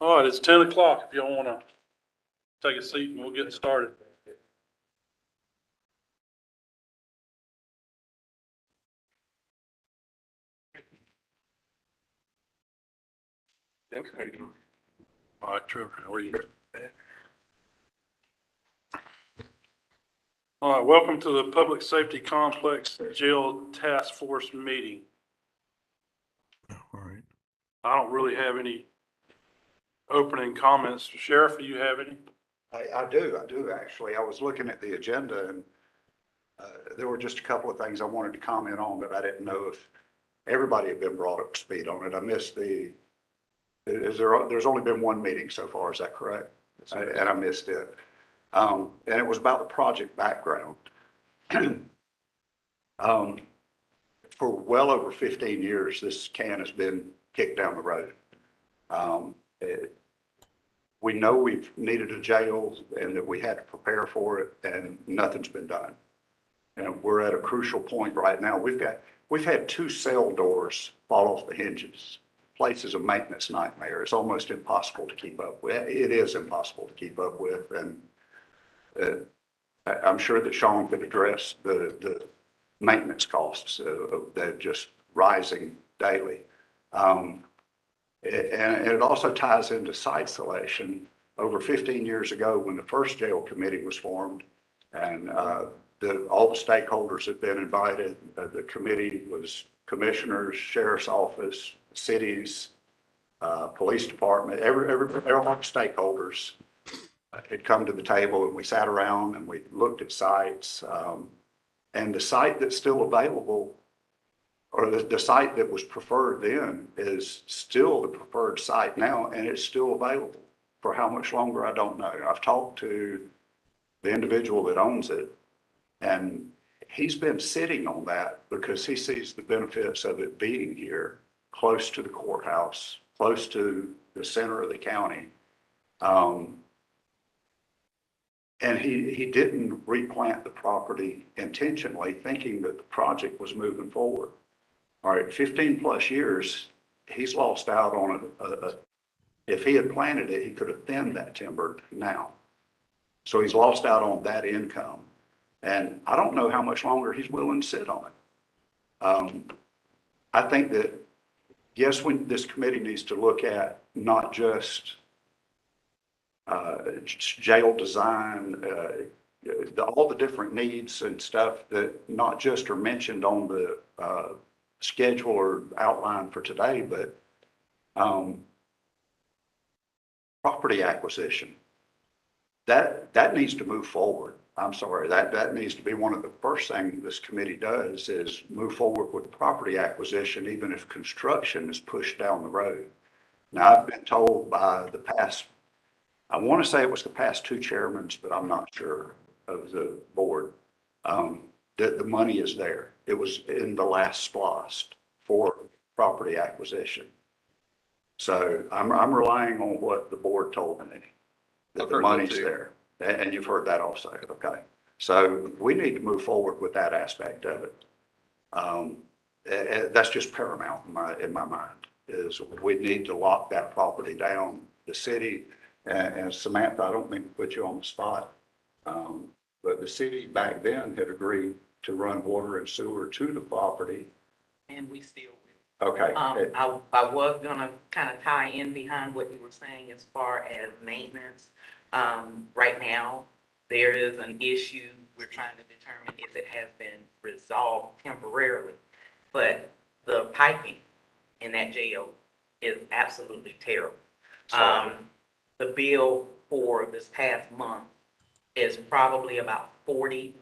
All right, it's 10 o'clock. If y'all want to take a seat and we'll get started. All right, Trevor, how are you? All right, welcome to the Public Safety Complex Jail Task Force meeting. All right. I don't really have any opening comments. Sheriff, do you have any? I do actually. I was looking at the agenda and there were just a couple of things I wanted to comment on, but I didn't know if everybody had been brought up to speed on it. I missed there's only been one meeting so far, is that correct? And I missed it. And it was about the project background. For well over 15 years, this can has been kicked down the road. We know we've needed a jail and that we had to prepare for it, and nothing's been done. And we're at a crucial point right now. We've had 2 cell doors fall off the hinges. Place is a maintenance nightmare. It's almost impossible to keep up with. It is impossible to keep up with, and I'm sure that Sean could address the maintenance costs that are just rising daily. And it also ties into site selection. Over 15 years ago, when the first jail committee was formed, and all the stakeholders had been invited, the committee was commissioners, sheriff's office, cities, police department, everyone, stakeholders had come to the table, and we sat around and we looked at sites. And the site that's still available, or the site that was preferred then, is still the preferred site now, and it's still available. For how much longer, I don't know. I've talked to the individual that owns it, and he's been sitting on that because he sees the benefits of it being here, close to the courthouse, close to the center of the county. And he didn't replant the property intentionally, thinking that the project was moving forward. All right, 15 plus years, he's lost out on if he had planted it, he could have thinned that timber now. So he's lost out on that income. And I don't know how much longer he's willing to sit on it. I think that, yes, this committee needs to look at not just jail design, all the different needs and stuff that not just are mentioned on the schedule or outline for today, but property acquisition. That needs to move forward. I'm sorry, that needs to be one of the first things this committee does, is move forward with property acquisition, even if construction is pushed down the road. Now, I've been told by I want to say it was the past 2 chairmen, but I'm not sure, of the board, that the money is there. It was in the last SPLOST for property acquisition. So I'm relying on what the board told me, that the money's there. And you've heard that also, okay? So we need to move forward with that aspect of it. That's just paramount in my mind, is we need to lock that property down. The city, and Samantha, I don't mean to put you on the spot, but the city back then had agreed to run water and sewer to the property. And we still will. Okay. I was gonna kind of tie in behind what you were saying as far as maintenance. Right now, there is an issue we're trying to determine if it has been resolved temporarily. But the piping in that jail is absolutely terrible. The bill for this past month is probably about 40%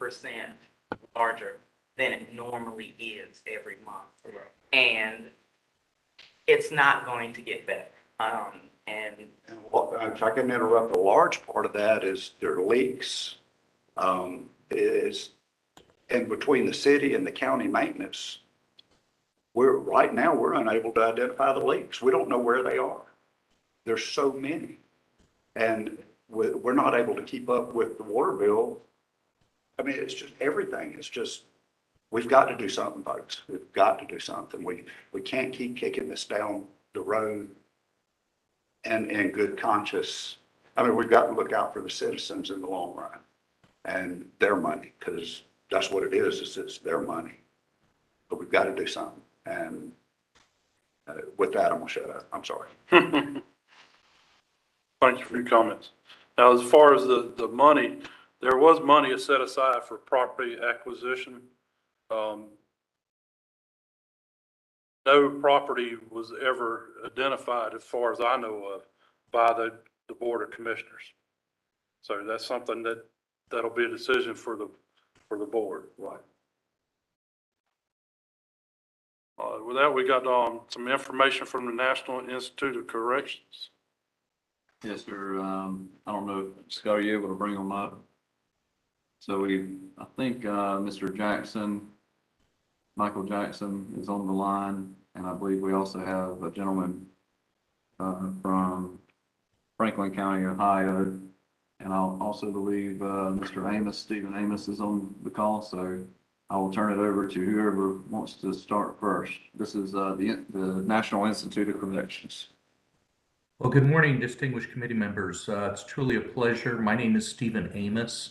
larger than it normally is every month. And it's not going to get better. And If I can interrupt, a large part of that is there are leaks, is in between the city and the county maintenance. Right now, we're unable to identify the leaks. We don't know where they are. There's so many. And we're not able to keep up with the water bill. I mean, it's just everything. It's just, we've got to do something, folks. We've got to do something. We can't keep kicking this down the road and in good conscience. I mean, we've got to look out for the citizens in the long run and their money, because that's what it is it's their money. But we've got to do something. And with that, I'm gonna shut up. I'm sorry. Thank you for your comments. Now, as far as the money, there was money set aside for property acquisition. No property was ever identified, as far as I know of, by the Board of Commissioners. So that's something that'll be a decision for the board. Right. With that, we got some information from the National Institute of Corrections. Yes, sir. I don't know, Scott, are you able to bring them up? So I think, Mr. Jackson, Michael Jackson is on the line, and I believe we also have a gentleman, from Franklin County, Ohio. And I'll also believe, Mr. Amos, Stephen Amos is on the call, so I will turn it over to whoever wants to start first. This is, the National Institute of Corrections. Well, good morning, distinguished committee members. It's truly a pleasure. My name is Stephen Amos.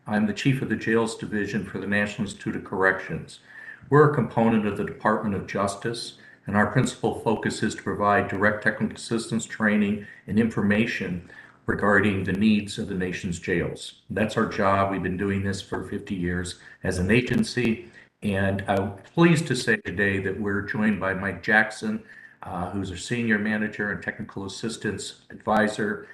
I'm the Chief of the Jails Division for the National Institute of Corrections. We're a component of the Department of Justice, and our principal focus is to provide direct technical assistance, training, and information regarding the needs of the nation's jails. That's our job. We've been doing this for 50 years as an agency, and I'm pleased to say today that we're joined by Mike Jackson, who's a senior manager and technical assistance advisor,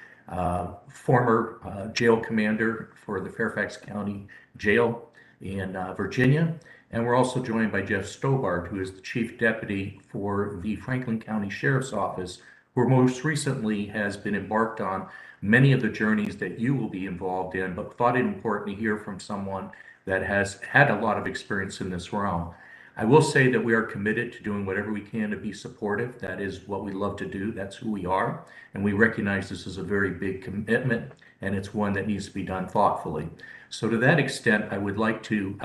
former jail commander for the Fairfax County Jail in Virginia. And we're also joined by Jeff Stobart, who is the chief deputy for the Franklin County Sheriff's Office, who most recently has been embarked on many of the journeys that you will be involved in, but thought it important to hear from someone that has had a lot of experience in this realm. I will say that we are committed to doing whatever we can to be supportive. That is what we love to do. That's who we are. And we recognize this is a very big commitment, and it's one that needs to be done thoughtfully. So to that extent, I would like to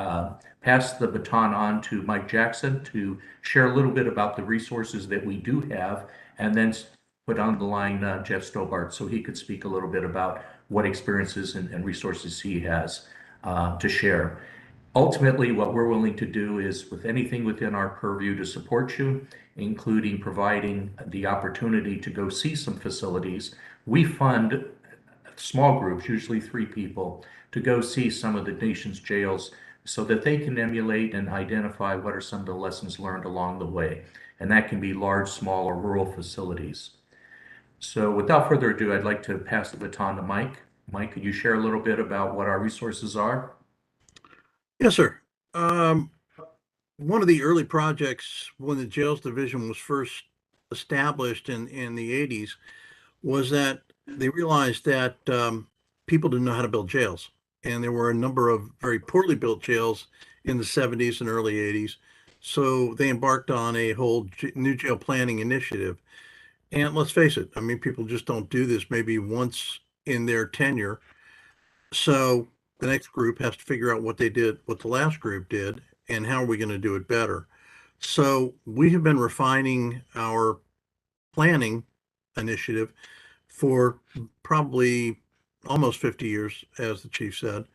pass the baton on to Mike Jackson to share a little bit about the resources that we do have, and then put on the line Jeff Stobart so he could speak a little bit about what experiences and resources he has to share. Ultimately, what we're willing to do is, with anything within our purview, to support you, including providing the opportunity to go see some facilities. We fund small groups, usually 3 people, to go see some of the nation's jails so that they can emulate and identify what are some of the lessons learned along the way. And that can be large, small, or rural facilities. So without further ado, I'd like to pass the baton to Mike. Mike, could you share a little bit about what our resources are? Yes, sir. One of the early projects when the Jails Division was first established in the 80s was that they realized that people didn't know how to build jails. And there were a number of very poorly built jails in the 70s and early 80s. So they embarked on a whole new jail planning initiative. And let's face it, I mean, people just don't do this maybe once in their tenure. So the next group has to figure out what they did, what the last group did, and how are we going to do it better. So we have been refining our planning initiative for probably almost 50 years, as the chief said.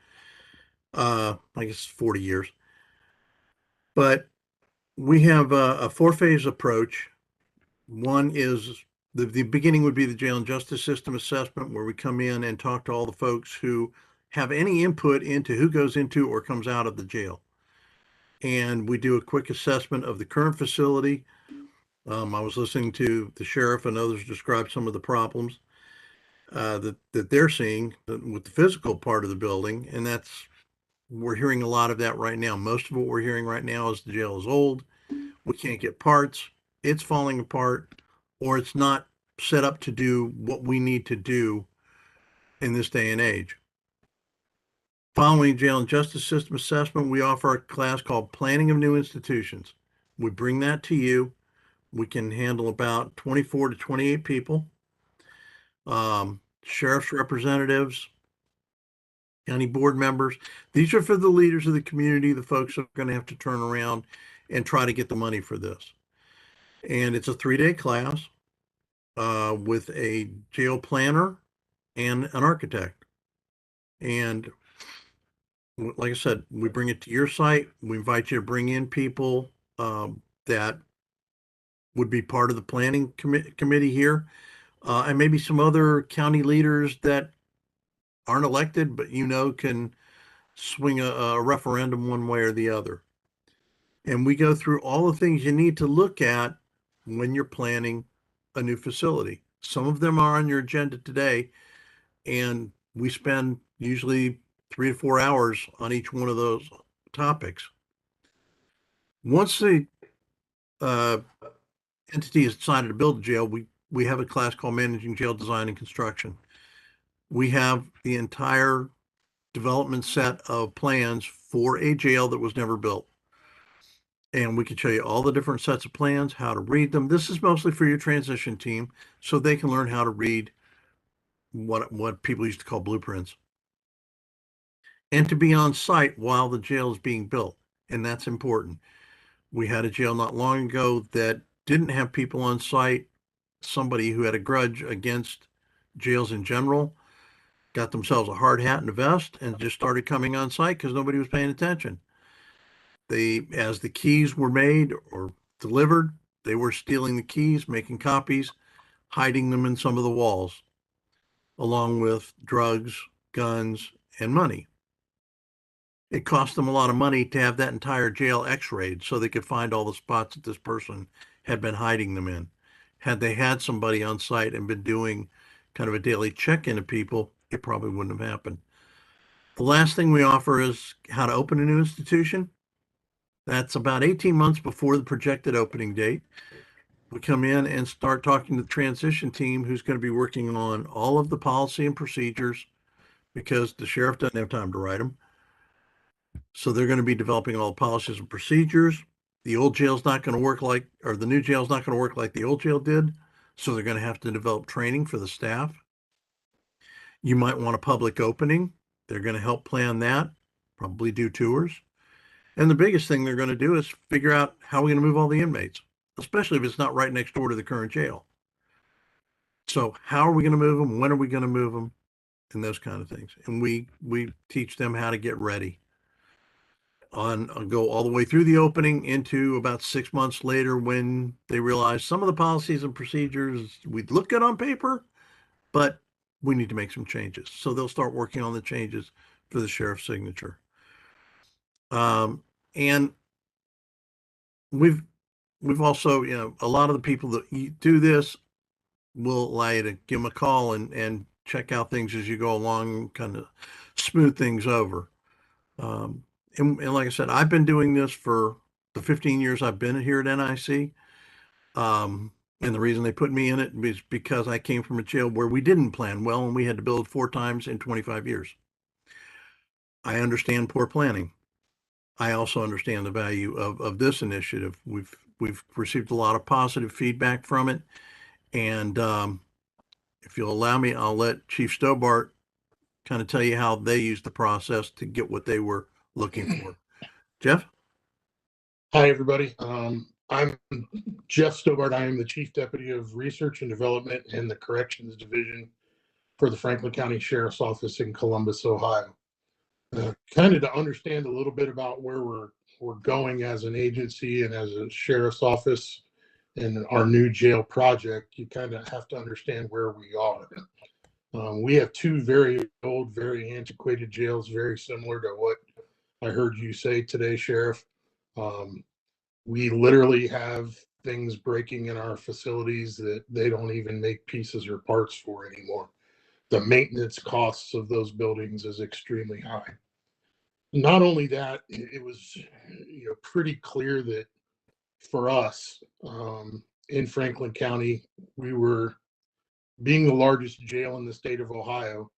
I guess 40 years. But we have a 4-phase approach. One is the beginning would be the jail and justice system assessment, where we come in and talk to all the folks who have any input into who goes into or comes out of the jail. And we do a quick assessment of the current facility. I was listening to the sheriff and others describe some of the problems that they're seeing with the physical part of the building. And we're hearing a lot of that right now. Most of what we're hearing right now is the jail is old. We can't get parts. It's falling apart, or it's not set up to do what we need to do in this day and age. Following jail and justice system assessment, we offer a class called Planning of New Institutions. We bring that to you. We can handle about 24 to 28 people. Sheriff's representatives, county board members. These are for the leaders of the community, the folks who are going to have to turn around and try to get the money for this. And it's a 3-day class. with a jail planner and an architect. And like I said, we bring it to your site. We invite you to bring in people that would be part of the planning committee here, and maybe some other county leaders that aren't elected, but can swing a referendum one way or the other. And we go through all the things you need to look at when you're planning a new facility. Some of them are on your agenda today, and we spend usually 3 to 4 hours on each one of those topics. Once the uh, entity has decided to build a jail, we have a class called Managing Jail Design and Construction. We have the entire development set of plans for a jail that was never built. And we can show you all the different sets of plans, how to read them. This is mostly for your transition team, so they can learn how to read what people used to call blueprints. And to be on site while the jail is being built. And that's important. We had a jail not long ago that didn't have people on site. Somebody who had a grudge against jails in general got themselves a hard hat and a vest and just started coming on site because nobody was paying attention. As the keys were made or delivered, they were stealing the keys, making copies, hiding them in some of the walls, along with drugs, guns, and money. It cost them a lot of money to have that entire jail x-rayed so they could find all the spots that this person had been hiding them in. Had they had somebody on site and been doing kind of a daily check-in of people, it probably wouldn't have happened. The last thing we offer is how to open a new institution. That's about 18 months before the projected opening date. We come in and start talking to the transition team who's going to be working on all of the policy and procedures because the sheriff doesn't have time to write them. So they're going to be developing all the policies and procedures. The old jail's not going to work the new jail's not going to work like the old jail did. So they're going to have to develop training for the staff. You might want a public opening. They're going to help plan that, probably do tours. And the biggest thing they're going to do is figure out how we're going to move all the inmates, especially if it's not right next door to the current jail. So how are we going to move them? When are we going to move them? And those kind of things. And we teach them how to get ready. Go all the way through the opening into about 6 months later when they realize some of the policies and procedures we'd look good on paper, but we need to make some changes. So they'll start working on the changes for the sheriff's signature. And we've also, a lot of the people that do this will allow you to give them a call and check out things as you go along, kind of smooth things over. And like I said, I've been doing this for the 15 years I've been here at NIC. And the reason they put me in it is because I came from a jail where we didn't plan well and we had to build 4 times in 25 years. I understand poor planning. I also understand the value of this initiative. We've received a lot of positive feedback from it. And if you'll allow me, I'll let Chief Stobart kind of tell you how they used the process to get what they were looking for. Jeff? Hi, everybody. I'm Jeff Stobart. I am the Chief Deputy of Research and Development in the Corrections Division for the Franklin County Sheriff's Office in Columbus, Ohio. Kind of to understand a little bit about where we're going as an agency and as a sheriff's office and our new jail project, you kind of have to understand where we are. We have 2 very old, very antiquated jails, very similar to what I heard you say today, Sheriff. We literally have things breaking in our facilities that they don't even make pieces or parts for anymore. The maintenance costs of those buildings is extremely high. Not only that, it was pretty clear that for us in Franklin County, we were being the largest jail in the state of Ohio.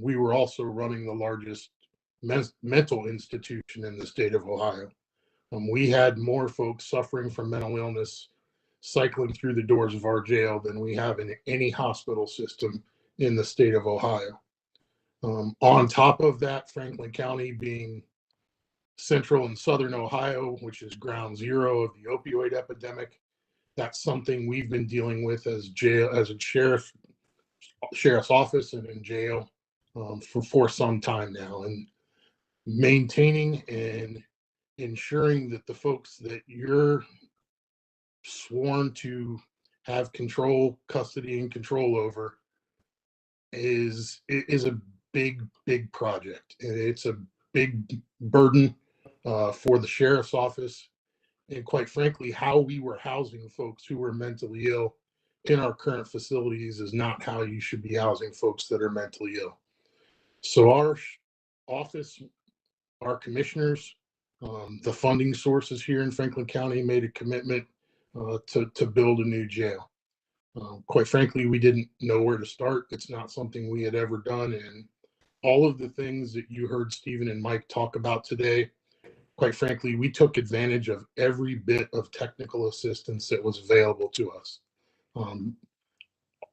We were also running the largest mental institution in the state of Ohio. We had more folks suffering from mental illness cycling through the doors of our jail than we have in any hospital system in the state of Ohio. On top of that, Franklin County being central and southern Ohio, which is ground zero of the opioid epidemic, That's something we've been dealing with as a sheriff's office and in jail for some time now, and maintaining and ensuring that the folks that you're sworn to have control, custody, and control over is a big project, and it's a big burden for the sheriff's office. And quite frankly, how we were housing folks who were mentally ill in our current facilities is not how you should be housing folks that are mentally ill. So our office, our commissioners, the funding sources here in Franklin County made a commitment to build a new jail. Quite frankly, we didn't know where to start. It's not something we had ever done. And all of the things that you heard Stephen and Mike talk about today, quite frankly, we took advantage of every bit of technical assistance that was available to us.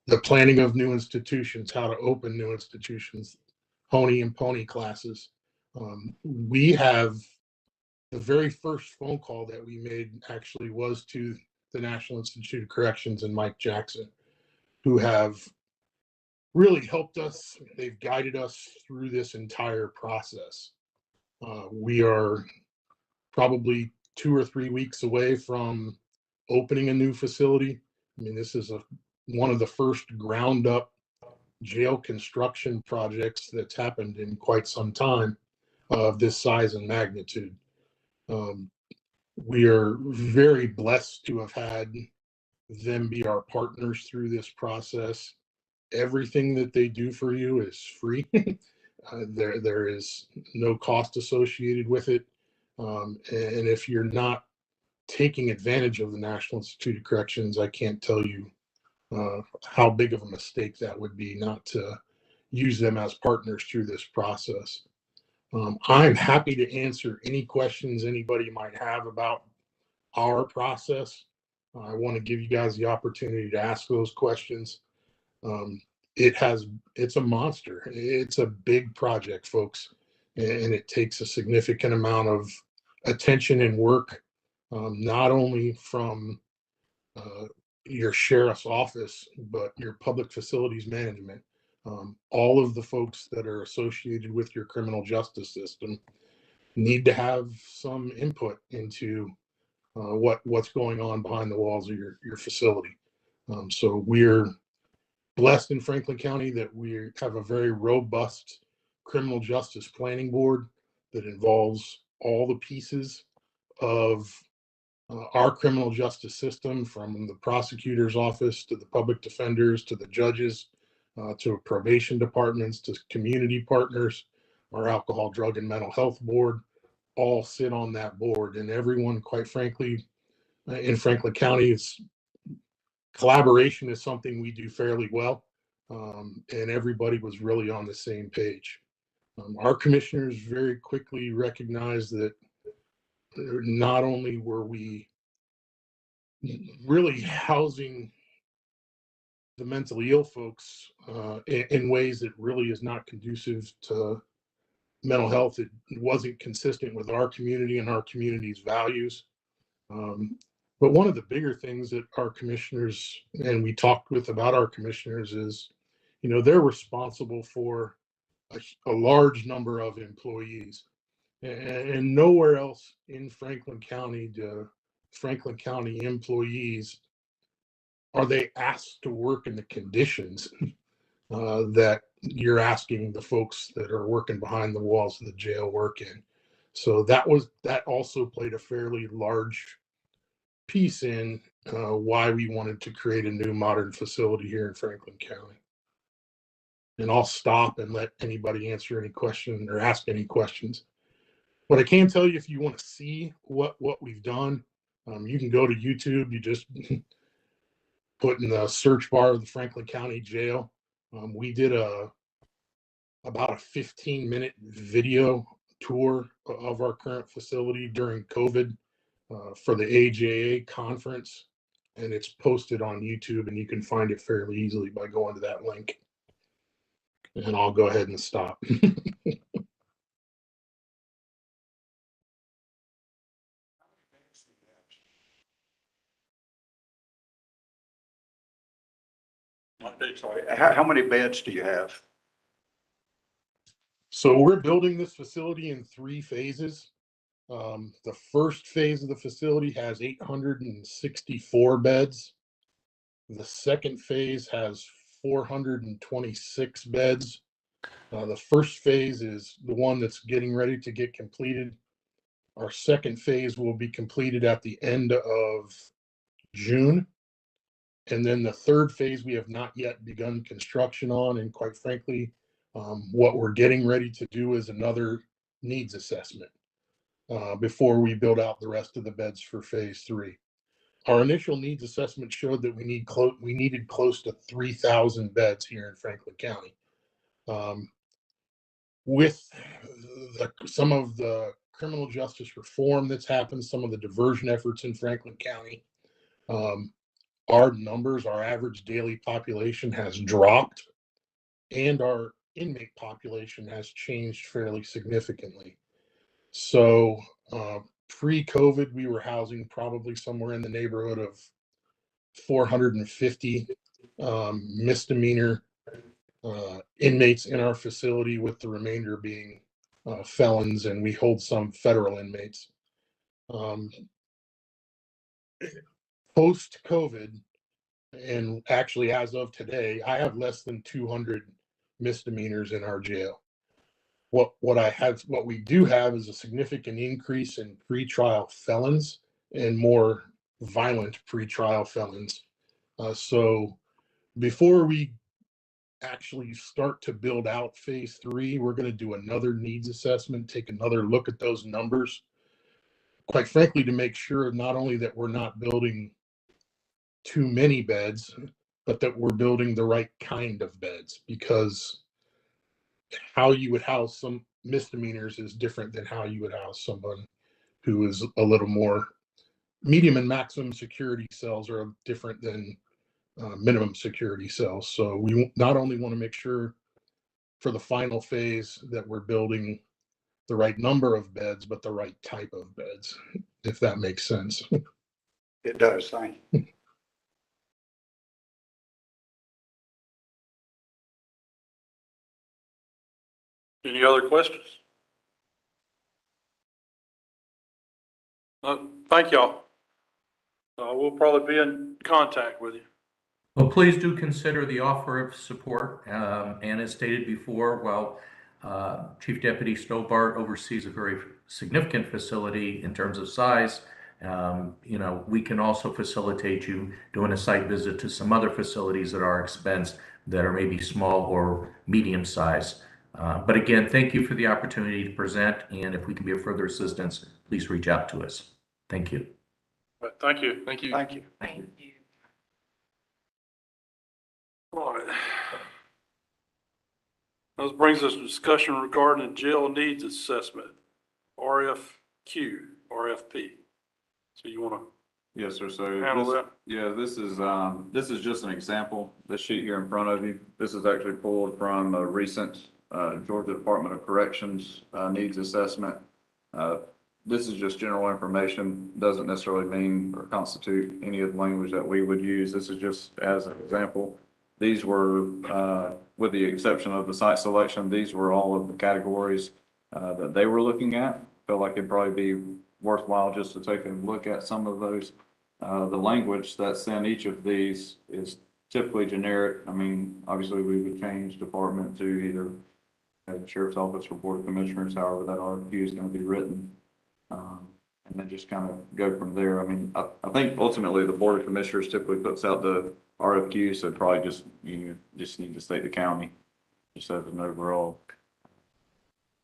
The planning of new institutions, how to open new institutions, Honey and Pony classes. We have the very first phone call that we made actually was to the National Institute of Corrections and Mike Jackson, who have really helped us. They've guided us through this entire process. We are probably 2 or 3 weeks away from opening a new facility. I mean, this is one of the first ground up jail construction projects that's happened in quite some time of this size and magnitude. We are very blessed to have had them be our partners through this process. Everything that they do for you is free. There is no cost associated with it. And if you're not taking advantage of the National Institute of Corrections, I can't tell you how big of a mistake that would be not to use them as partners through this process. I'm happy to answer any questions anybody might have about our process. I want to give you guys the opportunity to ask those questions. It's a monster. It's a big project, folks, and it takes a significant amount of attention and work, not only from your sheriff's office, but your public facilities management. All of the folks that are associated with your criminal justice system need to have some input into what's going on behind the walls of your facility. So we're blessed in Franklin County that we have a very robust criminal justice planning board that involves all the pieces of our criminal justice system, from the prosecutor's office to the public defenders to the judges to probation departments to community partners. Our alcohol, drug, and mental health board all sit on that board, and everyone, quite frankly, in Franklin County, collaboration is something we do fairly well, and everybody was really on the same page. Our commissioners very quickly recognized that not only were we really housing the mentally ill folks in ways that really is not conducive to mental health, it wasn't consistent with our community and our community's values. But one of the bigger things that our commissioners, and we talked with about our commissioners, is, they're responsible for a large number of employees. And nowhere else in Franklin County do Franklin County employees are they asked to work in the conditions that you're asking the folks that are working behind the walls of the jail work in. So that also played a fairly large piece in why we wanted to create a new modern facility here in Franklin County. And I'll stop and let anybody answer any question or ask any questions. What I can tell you, if you want to see what we've done, you can go to YouTube. You just put in the search bar of the Franklin County Jail. We did about a 15-minute video tour of our current facility during COVID for the AJA conference, and it's posted on YouTube, and you can find it fairly easily by going to that link. And I'll go ahead and stop. Sorry, how many beds do you have? So we're building this facility in 3 phases. The first phase of the facility has 864 beds. The second phase has 426 beds. The first phase is the one that's getting ready to get completed. Our second phase will be completed at the end of June. And then the third phase, we have not yet begun construction on. And quite frankly, what we're getting ready to do is another needs assessment before we build out the rest of the beds for phase 3. Our initial needs assessment showed that we needed close to 3,000 beds here in Franklin County. With some of the criminal justice reform that's happened, some of the diversion efforts in Franklin County, our numbers, our average daily population has dropped, and our inmate population has changed fairly significantly. So pre-COVID, we were housing probably somewhere in the neighborhood of 450 misdemeanor inmates in our facility, with the remainder being felons, and we hold some federal inmates. Post-COVID, and actually as of today, I have less than 200 misdemeanors in our jail. What we do have is a significant increase in pretrial felons and more violent pretrial felons. So before we actually start to build out phase 3, we're going to do another needs assessment, take another look at those numbers, quite frankly, to make sure not only that we're not building too many beds, but that we're building the right kind of beds, because how you would house some misdemeanors is different than how you would house someone who is a little more medium and maximum security cells are different than minimum security cells. So we not only want to make sure for the final phase that we're building the right number of beds, but the right type of beds, if that makes sense. It does, thank you. Any other questions? Thank y'all. We'll probably be in contact with you. Well, please do consider the offer of support. And as stated before, while Chief Deputy Stobart oversees a very significant facility in terms of size, we can also facilitate you doing a site visit to some other facilities at our expense that are maybe small or medium size. But again, thank you for the opportunity to present. And if we can be of further assistance, please reach out to us. Thank you. Thank you. Thank you. Thank you. Thank you. All right. This brings us to discussion regarding the jail needs assessment, RFQ, RFP. So you want Yes, sir. to So handle this, that? yeah, this is just an example. This sheet here in front of you, this is actually pulled from a recent Georgia Department of Corrections needs assessment. This is just general information, doesn't necessarily mean or constitute any of the language that we would use. This is just as an example. These were, with the exception of the site selection, these were all of the categories that they were looking at. Felt like it'd probably be worthwhile just to take a look at some of those. The language that's in each of these is typically generic. I mean, obviously we would change department to either the Sheriff's Office or Board of Commissioners, however that RFQ is going to be written. And then just kind of go from there. I mean, I think ultimately the Board of Commissioners typically puts out the RFQ, so probably just, you just need to state the county, just as an overall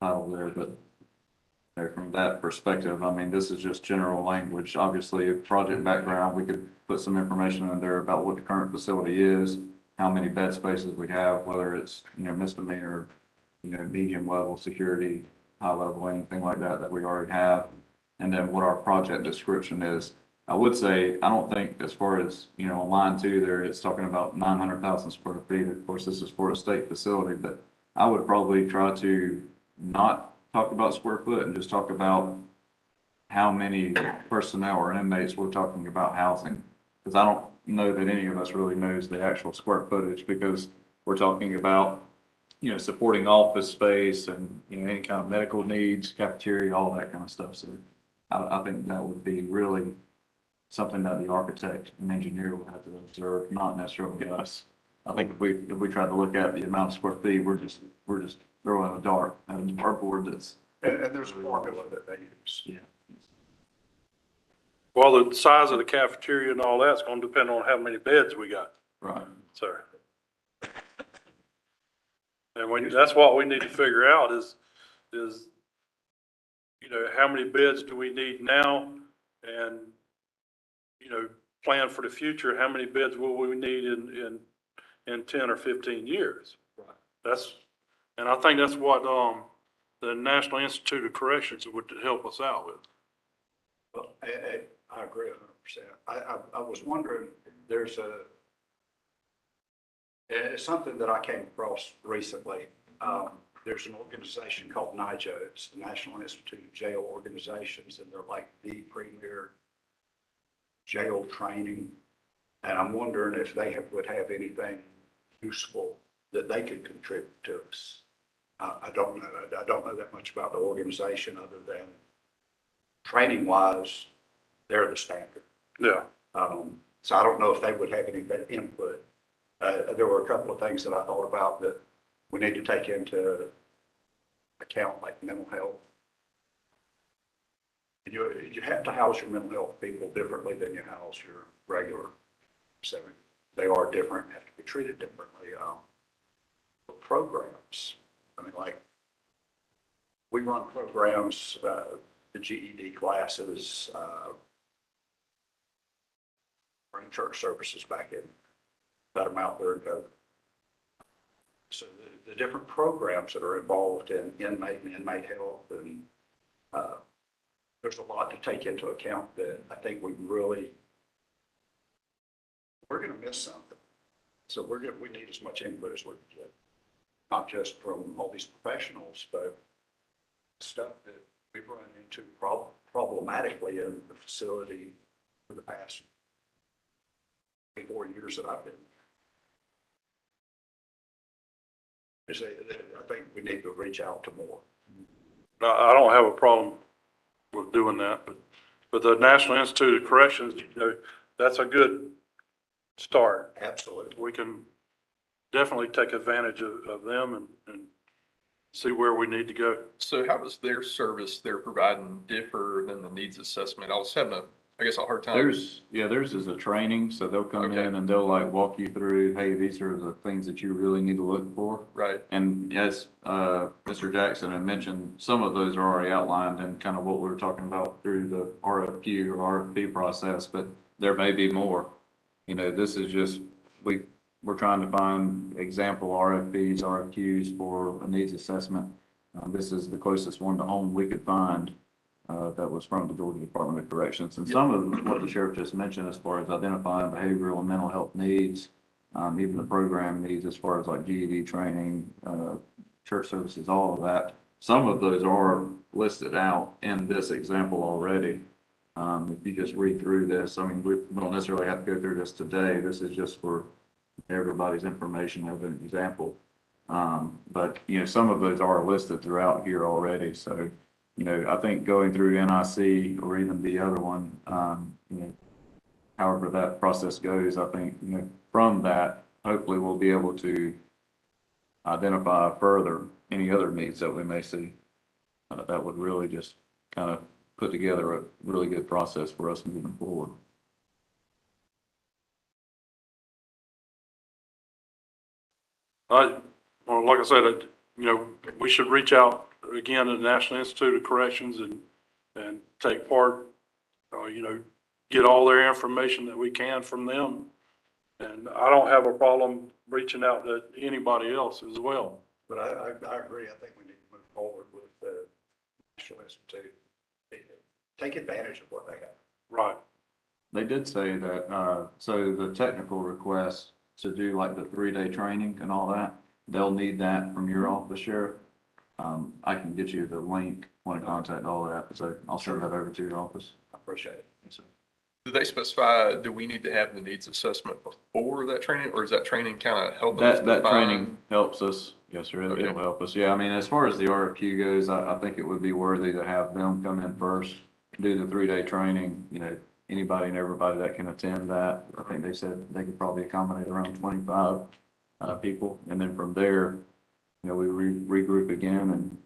title there. But there, from that perspective, I mean, this is just general language. Obviously, project background, we could put some information in there about what the current facility is, how many bed spaces we have, whether it's, misdemeanor, medium level security, high level, anything like that we already have. And then what our project description is. I would say, I don't think as far as, on line 2 there, it's talking about 900,000 square feet. Of course, this is for a state facility, but I would probably try to not talk about square foot and just talk about how many personnel or inmates we're talking about housing. Because know that any of us really knows the actual square footage because we're talking about, you know, supporting office space and, you know, any kind of medical needs, cafeteria, all that kind of stuff. So I think that would be really something that the architect and engineer would have to observe, not necessarily us. I think if we try to look at the amount of square feet, we're just throwing a dart at a dartboard that's. And there's a formula that they use. Yeah. Well, the size of the cafeteria and all that's gonna depend on how many beds we got, Right. sir. And that's what we need to figure out is, you know, how many beds do we need now? And, you know, plan for the future, how many beds will we need in 10 or 15 years? Right. And I think that's what, the National Institute of Corrections would help us out with. Well, I agree 100%. I was wondering, it's something that I came across recently. There's an organization called NIJO, it's the National Institute of Jail Organizations, and they're like the premier jail training. And I'm wondering if they would have anything useful that they could contribute to us. I don't know. I don't know that much about the organization other than training wise, they're the standard. Yeah. So I don't know if they would have any input. There were a couple of things that I thought about that we need to take into account, like mental health. You have to house your mental health people differently than you house your regular. So they are different, have to be treated differently. Programs, I mean, like, we run programs, the GED classes, running church services back in that amount there ago. So the different programs that are involved in inmate and inmate health, and there's a lot to take into account that I think we're going to miss something. So we need as much input as we can get, not just from all these professionals, but stuff that we've run into problematically in the facility for the past 4 years that I've been. I think we need to reach out to more. I don't have a problem with doing that, but the National Institute of Corrections, you know, that's a good start. Absolutely. We can definitely take advantage of them and see where we need to go. So how does their service they're providing differ than the needs assessment? I was having a hard time. Theirs is a training, so they'll come Okay. in and they'll like walk you through, hey, these are the things that you really need to look for. Right. And as Mr. Jackson had mentioned, some of those are already outlined in kind of what we were talking about through the RFQ or RFP process, but there may be more. You know, this is just, we're trying to find example RFPs, RFQs for a needs assessment. This is the closest one to home we could find that was from the Georgia Department of Corrections. And some of what the sheriff just mentioned as far as identifying behavioral and mental health needs, even the program needs as far as like GED training, church services, all of that. Some of those are listed out in this example already. If you just read through this, I mean, we don't necessarily have to go through this today. This is just for everybody's information of an example. But, you know, some of those are listed throughout here already. So, you know, I think going through NIC or even the other one, you know, however that process goes, I think, you know, from that, hopefully we'll be able to identify further any other needs that we may see. That would really just kind of put together a really good process for us moving forward. Well, like I said, you know, we should reach out again to the National Institute of Corrections and take part, you know, get all their information that we can from them. And I don't have a problem reaching out to anybody else as well. But I agree. I think we need to move forward with the National Institute. Take advantage of what they have. Right. They did say that, so the technical request to do like the 3-day training and all that, they'll need that from your office, Sheriff. I can get you the link, want to contact all of that, so I'll send that over to your office. I appreciate it. Yes, sir. Do they specify, do we need to have the needs assessment before that training, or is that training kind of helping us That define? training helps us. Yes, sir. Okay. It'll help us. Yeah, I mean, as far as the RFQ goes, I think it would be worthy to have them come in first, do the 3-day training, you know, anybody and everybody that can attend that. I think they said they could probably accommodate around 25 people. And then from there, you know, we regroup again and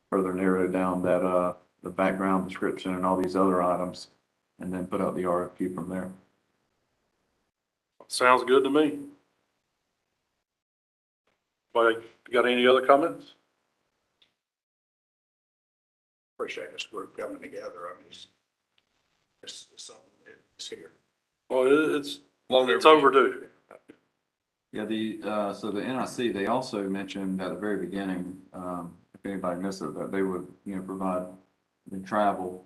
further narrow down that, the background description and all these other items, and then put out the RFQ from there. Sounds good to me. But got any other comments? Appreciate this group coming together. I mean, it's something that's here. Well, it's Long overdue. Yeah, so the NIC, they also mentioned at the very beginning, if anybody missed it, that they would, you know, provide the travel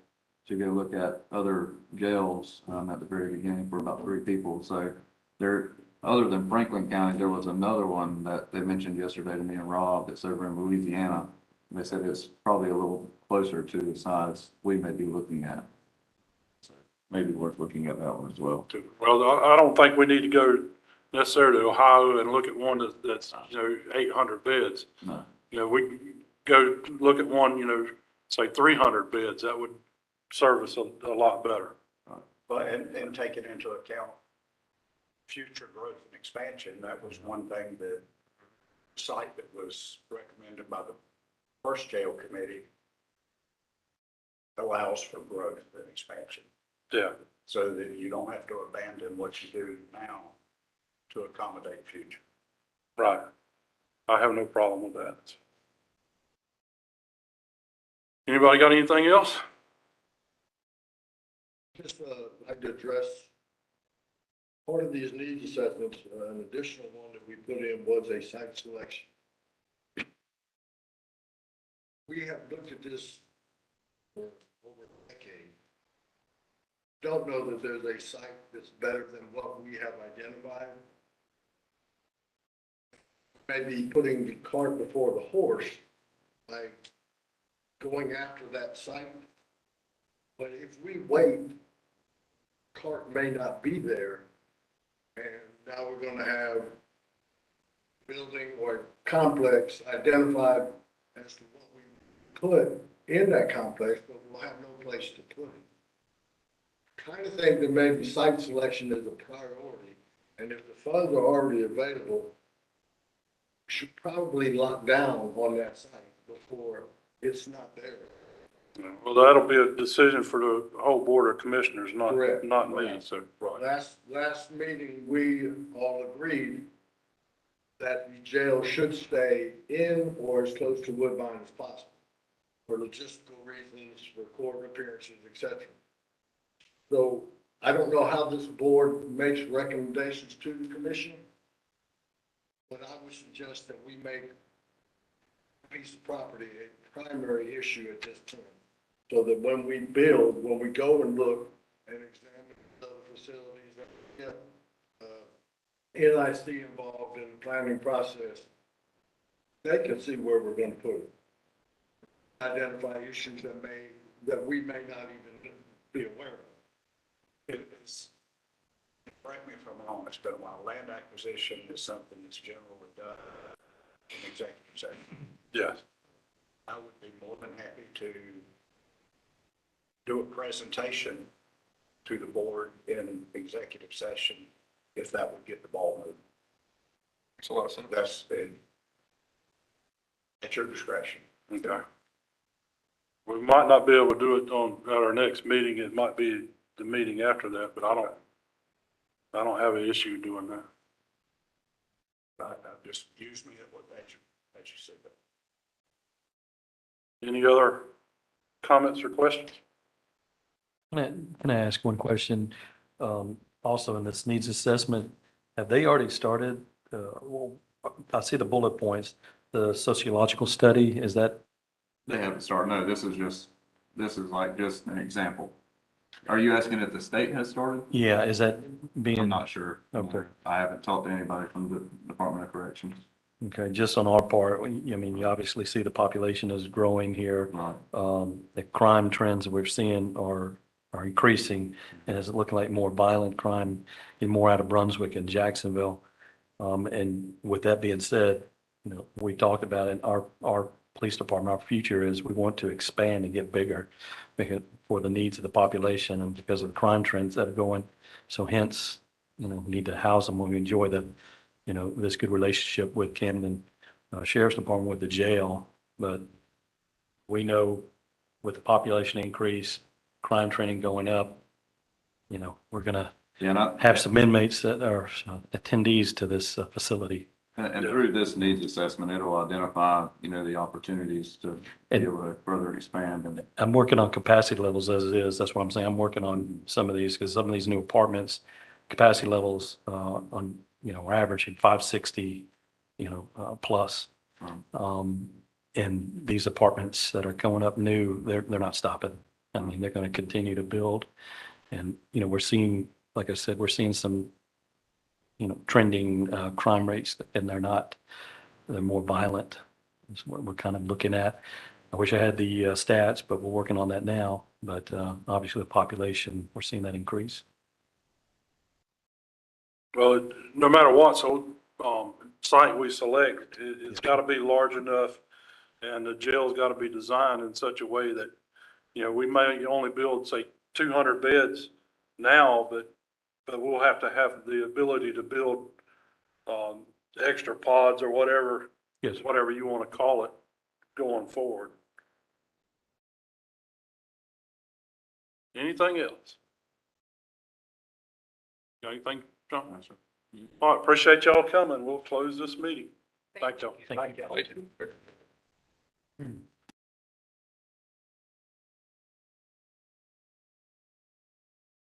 to go look at other jails, at the very beginning for about 3 people. So there, other than Franklin County, there was another one that they mentioned yesterday to me and Rob that's over in Louisiana. They said it's probably a little closer to the size we may be looking at. So maybe worth looking at that one as well. Well, I don't think we need to go necessarily to Ohio and look at one that's, you know, 800 beds. No. You know, we go look at one, you know, say 300 beds, that would serve us a lot better. But, and taking into account future growth and expansion, that was one thing that site that was recommended by the first jail committee allows for growth and expansion, Yeah, so that you don't have to abandon what you do now to accommodate future. right. I have no problem with that. Anybody got anything else? Just like to address part of these needs assessments, an additional one that we put in was a site selection. We have looked at this for over a decade. Don't know that there's a site that's better than what we have identified. Maybe putting the cart before the horse by going after that site. But if we wait, cart may not be there, and now we're gonna have building or complex identified as to what we put in that complex, but we'll have no place to put it. Kind of think that maybe site selection is a priority, and if the funds are already available, we should probably lock down on that site before it's not there. Well, that'll be a decision for the whole board of commissioners, Correct. not me, so. Last meeting, we all agreed that the jail should stay in or as close to Woodbine as possible for logistical reasons, for court appearances, et cetera. So I don't know how this board makes recommendations to the commission, but I would suggest that we make a piece of property a primary issue at this time. So that when we build, when we go and look and examine the facilities that get NIC involved in the planning process, they can see where we're going to put it. Identify issues that we may not even be aware of. It is, correct me if I'm wrong, it's been a while, land acquisition is something that's generally done in executive session. Yes. I would be more than happy to do a presentation to the board in executive session if that would get the ball moving. Makes a lot of sense. That's at your discretion. Okay. We might not be able to do it at our next meeting. It might be the meeting after that, but I don't have an issue doing that. Just use me at what that you said. Any other comments or questions? Can I ask one question? Also in this needs assessment, have they already started? Well, I see the bullet points, the sociological study, is that? They haven't started. No, this is like just an example. Are you asking if the state has started? Yeah, is that I'm being, not sure. Okay. I haven't talked to anybody from the Department of Corrections. okay, just on our part, I mean, you obviously see the population is growing here. Right. The crime trends that we're seeing are are increasing, and it's looking like more violent crime and more out of Brunswick and Jacksonville. And with that being said, you know, we talked about it, our police department, our future is we want to expand and get bigger, make it for the needs of the population and because of the crime trends that are going. So hence, you know, we need to house them. We enjoy the, you know, this good relationship with Camden Sheriff's Department with the jail, but we know with the population increase, crime trending going up, you know, we're gonna Yeah, and I, have some inmates that are attendees to this facility. and through this needs assessment, it'll identify, you know, the opportunities to be And- able to further expand and. I'm working on capacity levels as it is. That's what I'm saying. I'm working on some of these because some of these new apartments, capacity levels on, you know, are averaging 560, you know, plus. And these apartments that are going up new, they're not stopping. I mean, they're going to continue to build. And, you know, we're seeing, like I said, we're seeing some, you know, trending crime rates and they're more violent. That's what we're kind of looking at. I wish I had the stats, but we're working on that now. But obviously the population, we're seeing that increase. Well, no matter what, site we select, it's got to be large enough, and the jail's got to be designed in such a way that, you know, we may only build, say, 200 beds now, but we'll have to have the ability to build extra pods or whatever, Yes. whatever you want to call it, going forward. Anything else? Got anything, John? All right, appreciate y'all coming. We'll close this meeting. Thank y'all. Thank you. Thank you.